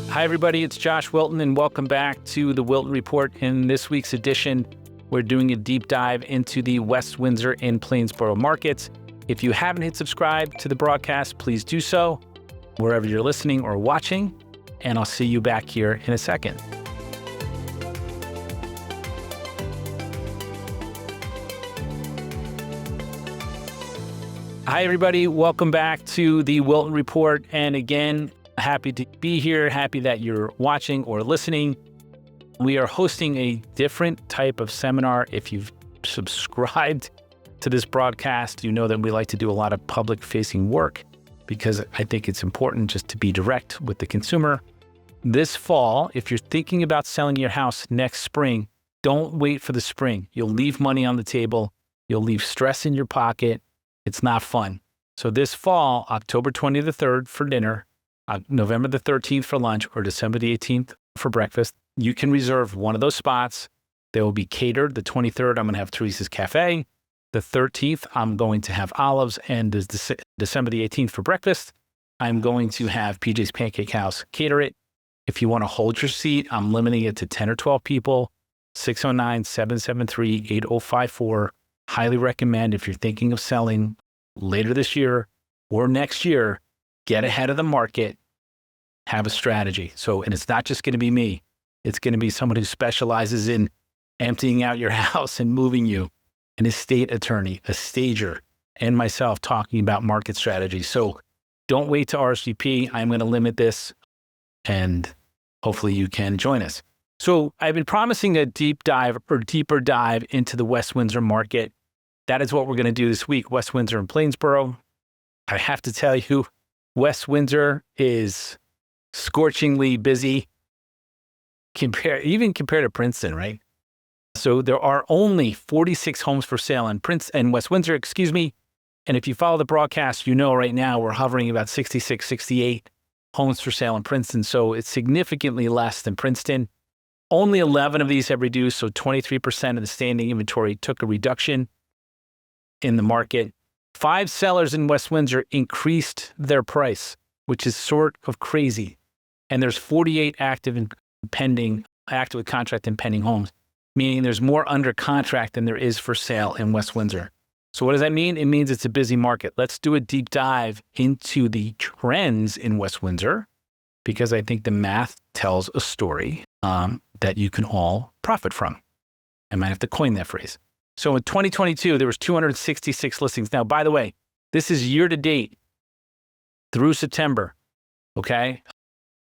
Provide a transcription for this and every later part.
Hi, everybody. It's Josh Wilton, and welcome back to the Wilton Report. In this week's edition, we're doing a deep dive into the West Windsor and Plainsboro markets. If you haven't hit subscribe to the broadcast, please do so wherever you're listening or watching, and I'll see you back here in a second. Hi, everybody. Welcome back to the Wilton Report. And again, happy to be here. Happy that you're watching or listening. We are hosting a different type of seminar. If you've subscribed to this broadcast, you know that we like to do a lot of public-facing work because I think it's important just to be direct with the consumer. This fall, if you're thinking about selling your house next spring, don't wait for the spring. You'll leave money on the table. You'll leave stress in your pocket. It's not fun. So this fall, October 23rd for dinner, November the 13th for lunch, or December the 18th for breakfast, you can reserve one of those spots. They will be catered. The 23rd, I'm going to have Teresa's Cafe. The 13th, I'm going to have Olives. And December the 18th for breakfast, I'm going to have PJ's Pancake House cater it. If you want to hold your seat, I'm limiting it to 10 or 12 people. 609-773-8054. Highly recommend if you're thinking of selling later this year or next year, get ahead of the market, have a strategy. So, and it's not just going to be me. It's going to be someone who specializes in emptying out your house and moving you, an estate attorney, a stager, and myself talking about market strategy. So don't wait to RSVP. I'm going to limit this and hopefully you can join us. So I've been promising a deep dive or deeper dive into the West Windsor market. That is what we're going to do this week, West Windsor and Plainsboro. I have to tell you, West Windsor is scorchingly busy, even compared to Princeton, right? So there are only 46 homes for sale in West Windsor, And if you follow the broadcast, you know right now we're hovering about 66, 68 homes for sale in Princeton. So it's significantly less than Princeton. Only 11 of these have reduced, so 23% of the standing inventory took a reduction in the market. 5 sellers in West Windsor increased their price, which is sort of crazy. And there's 48 active with contract and pending homes, meaning there's more under contract than there is for sale in West Windsor. So what does that mean? It means it's a busy market. Let's do a deep dive into the trends in West Windsor, because I think the math tells a story that you can all profit from. I might have to coin that phrase. So in 2022, there was 266 listings. Now, by the way, this is year to date through September, okay?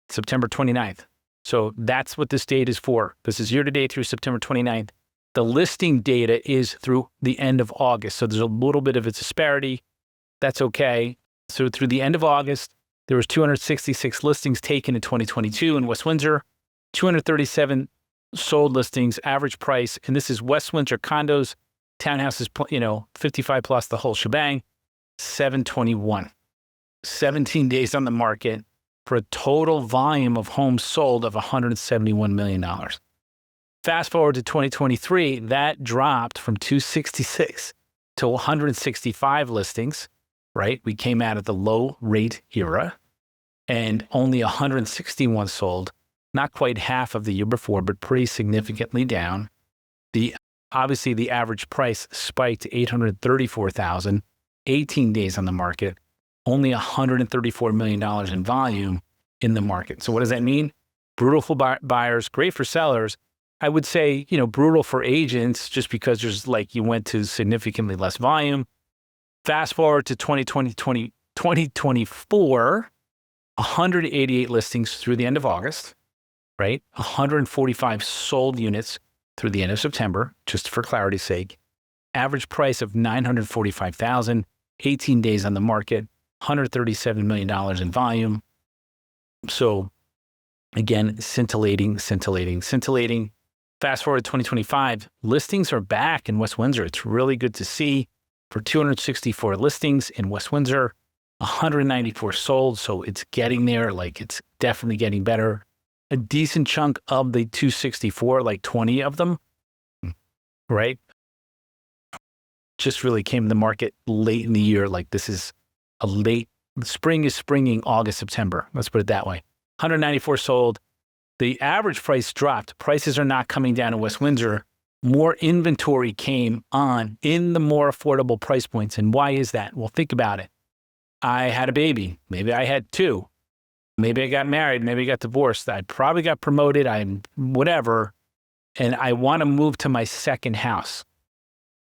September 29th. So that's what this date is for. This is year to date through September 29th. The listing data is through the end of August. So there's a little bit of a disparity. That's okay. So through the end of August, there was 266 listings taken in 2022 in West Windsor, 237 sold listings, average price, and this is West Windsor condos, townhouses, 55 plus, the whole shebang, $721. 17 days on the market for a total volume of homes sold of $171 million. Fast forward to 2023, that dropped from 266 to 165 listings, right? We came out of the low rate era and only 161 sold. Not quite half of the year before, but pretty significantly down. Obviously, the average price spiked to $834,000, 18 days on the market, only $134 million in volume in the market. So what does that mean? Brutal for buyers, great for sellers. I would say, brutal for agents just because you went to significantly less volume. Fast forward to 2024, 188 listings through the end of August. Right? 145 sold units through the end of September, just for clarity's sake. Average price of $945,000, 18 days on the market, $137 million in volume. So again, scintillating. Fast forward to 2025, listings are back in West Windsor. It's really good to see. For 264 listings in West Windsor, 194 sold. So it's getting there, it's definitely getting better. A decent chunk of the 264, 20 of them, right, just really came to the market late in the year. This is spring is springing August, September. Let's put it that way. 194 sold. The average price dropped. Prices are not coming down in West Windsor. More inventory came on in the more affordable price points. And why is that? Well, think about it. I had a baby. Maybe I had two. Maybe I got married. Maybe I got divorced. I probably got promoted. I'm whatever. And I want to move to my second house.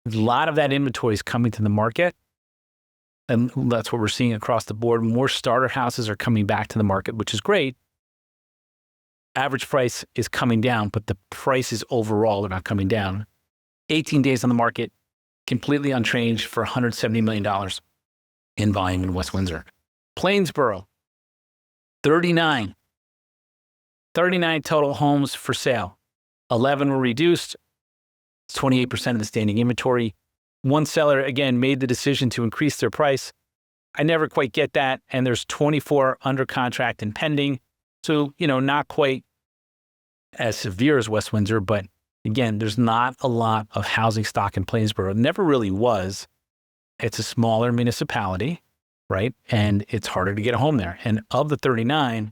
A lot of that inventory is coming to the market. And that's what we're seeing across the board. More starter houses are coming back to the market, which is great. Average price is coming down, but the prices overall are not coming down. 18 days on the market, completely unchanged for $170 million in volume in West Windsor. Plainsboro, 39 total homes for sale. 11 were reduced. It's 28% of the standing inventory. One seller, again, made the decision to increase their price. I never quite get that. And there's 24 under contract and pending. So, not quite as severe as West Windsor, but again, there's not a lot of housing stock in Plainsboro. It never really was. It's a smaller municipality, right? And it's harder to get a home there. And of the 39,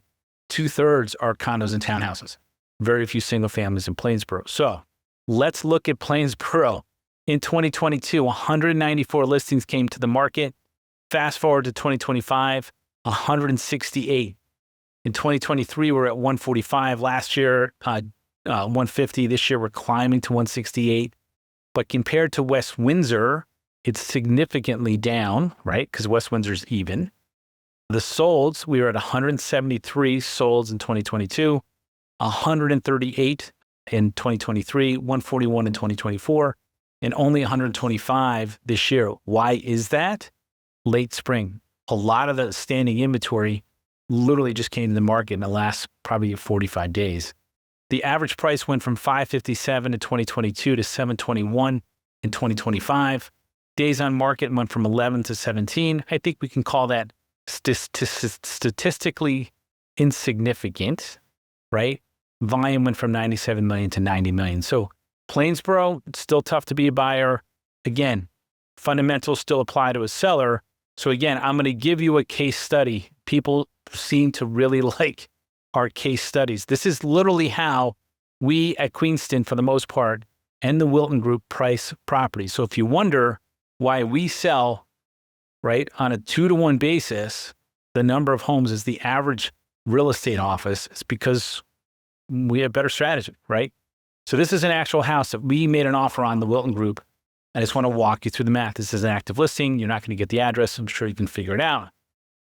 2/3 are condos and townhouses. Very few single families in Plainsboro. So let's look at Plainsboro. In 2022, 194 listings came to the market. Fast forward to 2025, 168. In 2023, we're at 145. Last year, 150. This year, we're climbing to 168. But compared to West Windsor, it's significantly down, right? Because West Windsor's even. The solds, we were at 173 solds in 2022, 138 in 2023, 141 in 2024, and only 125 this year. Why is that? Late spring. A lot of the standing inventory literally just came to the market in the last probably 45 days. The average price went from $557 in 2022 to $721 in 2025. Days on market went from 11 to 17. I think we can call that statistically insignificant, right? Volume went from 97 million to 90 million. So Plainsboro, it's still tough to be a buyer. Again, fundamentals still apply to a seller. So again, I'm going to give you a case study. People seem to really like our case studies. This is literally how we at Queenston, for the most part, and the Wilton Group price properties. So if you wonder why we sell, right, on a 2-to-1 basis, the number of homes is the average real estate office, it's because we have better strategy, right? So this is an actual house that we made an offer on, the Wilton Group. I just want to walk you through the math. This is an active listing. You're not going to get the address. I'm sure you can figure it out.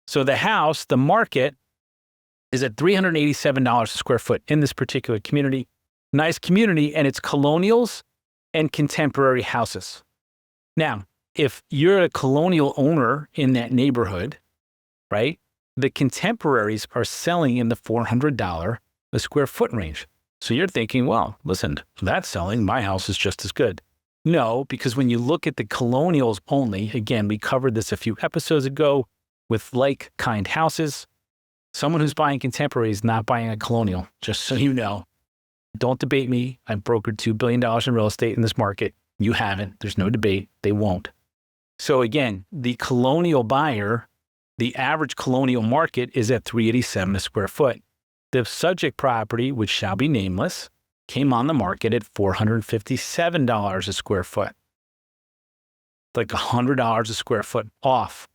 So the house, the market, is at $387 a square foot in this particular community. Nice community, and it's colonials and contemporary houses. Now, if you're a colonial owner in that neighborhood, right, the contemporaries are selling in the $400 a square foot range. So you're thinking, well, listen, that's selling. My house is just as good. No, because when you look at the colonials only, again, we covered this a few episodes ago with like-kind houses. Someone who's buying contemporary is not buying a colonial, just so you know. Don't debate me. I've brokered $2 billion in real estate in this market. You haven't. There's no debate. They won't. So again, the colonial buyer, the average colonial market is at $387 a square foot. The subject property, which shall be nameless, came on the market at $457 a square foot. Like $100 a square foot off,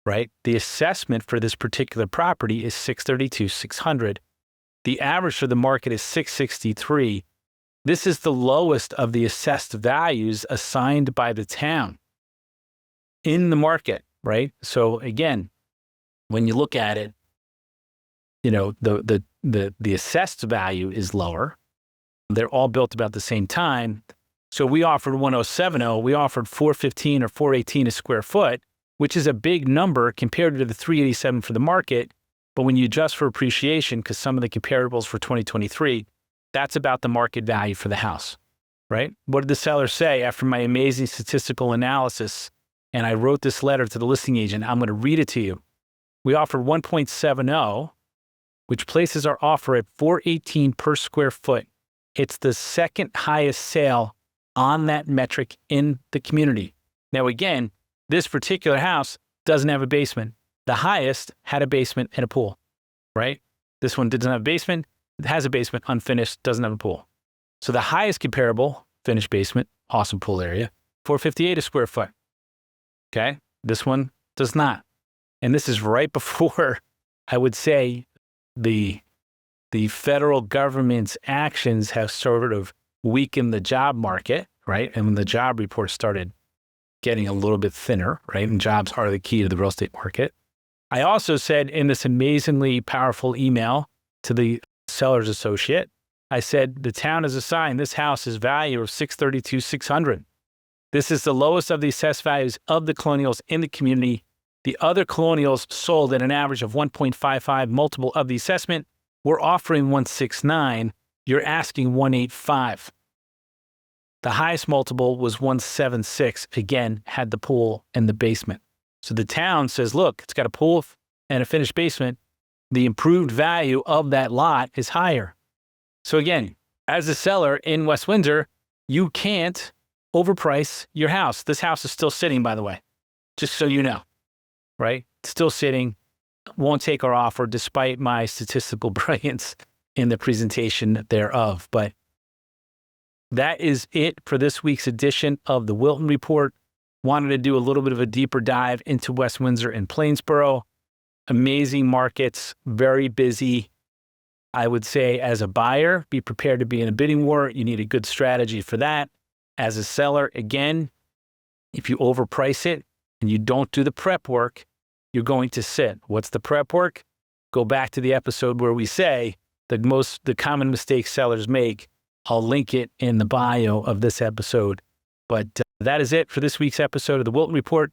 right? The assessment for this particular property is $632,600. The average for the market is $663. This is the lowest of the assessed values assigned by the town in the market, right? So again, when you look at it, the assessed value is lower. They're all built about the same time. So we offered 1070, we offered $415 or $418 a square foot, which is a big number compared to the $387 for the market. But when you adjust for appreciation, because some of the comparables for 2023, that's about the market value for the house, right? What did the seller say after my amazing statistical analysis? And I wrote this letter to the listing agent. I'm going to read it to you. We offered 1.70, which places our offer at $418 per square foot. It's the second highest sale on that metric in the community. Now, again, this particular house doesn't have a basement. The highest had a basement and a pool, right? This one doesn't have a basement. It has a basement, unfinished, doesn't have a pool. So the highest comparable, finished basement, awesome pool area, $458 a square foot. Okay, this one does not. And this is right before, I would say, the federal government's actions have sort of weakened the job market, right? And when the job report started getting a little bit thinner, right? And jobs are the key to the real estate market. I also said in this amazingly powerful email to the seller's associate, I said, the town has assigned this house's value of $632,600. This is the lowest of the assessed values of the colonials in the community. The other colonials sold at an average of 1.55 multiple of the assessment. We're offering 169. You're asking 185. The highest multiple was 176. Again, had the pool and the basement. So the town says, look, it's got a pool and a finished basement. The improved value of that lot is higher. So again, as a seller in West Windsor, you can't overprice your house. This house is still sitting, by the way, just so you know, right? Still sitting, won't take our offer despite my statistical brilliance in the presentation thereof. But that is it for this week's edition of the Wilton Report. Wanted to do a little bit of a deeper dive into West Windsor and Plainsboro. Amazing markets, very busy. I would say as a buyer, be prepared to be in a bidding war. You need a good strategy for that. As a seller, again, if you overprice it and you don't do the prep work, you're going to sit. What's the prep work? Go back to the episode where we say the common mistakes sellers make. I'll link it in the bio of this episode. But that is it for this week's episode of the Wilton Report.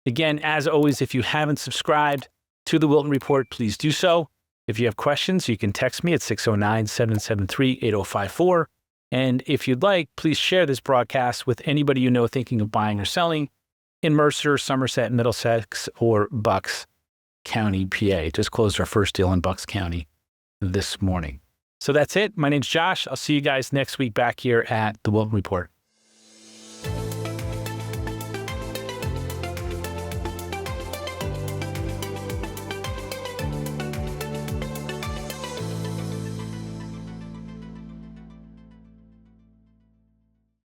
Again, as always, if you haven't subscribed to the Wilton Report, please do so. If you have questions, you can text me at 609-773-8054. And if you'd like, please share this broadcast with anybody you know thinking of buying or selling in Mercer, Somerset, Middlesex, or Bucks County, PA. Just closed our first deal in Bucks County this morning. So that's it. My name's Josh. I'll see you guys next week back here at the Wilton Report.